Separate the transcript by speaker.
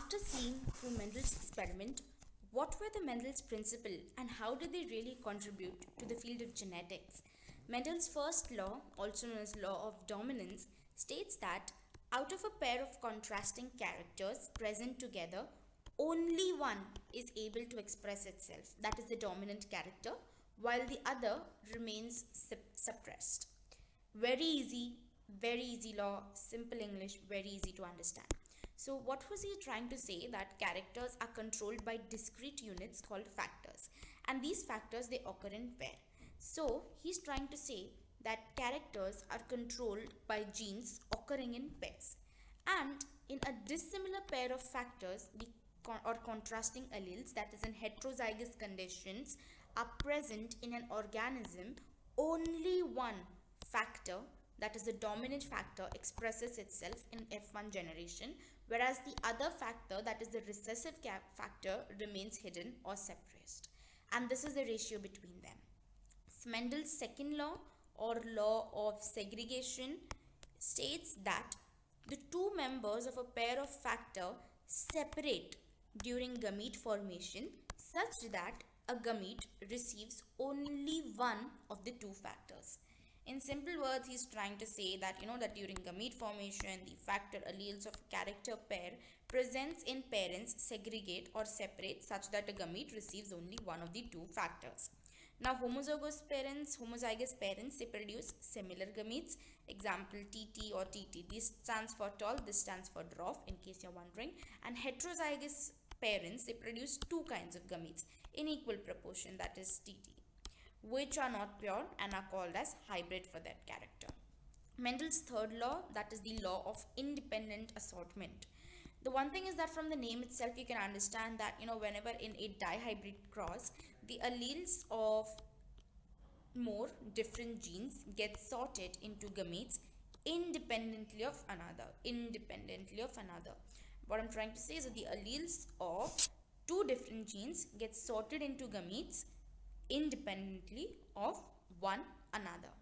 Speaker 1: After seeing through Mendel's experiment, what were the Mendel's principles and how did they really contribute to the field of genetics? Mendel's first law, also known as law of dominance, states that out of a pair of contrasting characters present together, only one is able to express itself, that is the dominant character, while the other remains suppressed. Very easy law, simple English, very easy to understand. So what was he trying to say? That characters are controlled by discrete units called factors, and these factors they occur in pair. So he's trying to say that characters are controlled by genes occurring in pairs, and in a dissimilar pair of factors or contrasting alleles, that is in heterozygous conditions, are present in an organism, only one factor, that is the dominant factor, expresses itself in F1 generation, whereas the other factor, that is the recessive factor, remains hidden or suppressed. And this is the ratio between them. Mendel's second law, or law of segregation, states that the two members of a pair of factor separate during gamete formation such that a gamete receives only one of the two factors. In simple words, he's trying to say that that during gamete formation, the factor alleles of a character pair presents in parents segregate or separate such that a gamete receives only one of the two factors. Now, homozygous parents, they produce similar gametes. Example, TT or TT. This stands for tall, this stands for dwarf, in case you're wondering. And heterozygous parents, they produce two kinds of gametes in equal proportion, that is TT, which are not pure and are called as hybrid for that character. Mendel's third law, that is the law of independent assortment. The one thing is that from the name itself, you can understand that whenever in a dihybrid cross, the alleles of more different genes get sorted into gametes independently of another. What I'm trying to say is that the alleles of two different genes get sorted into gametes independently of one another.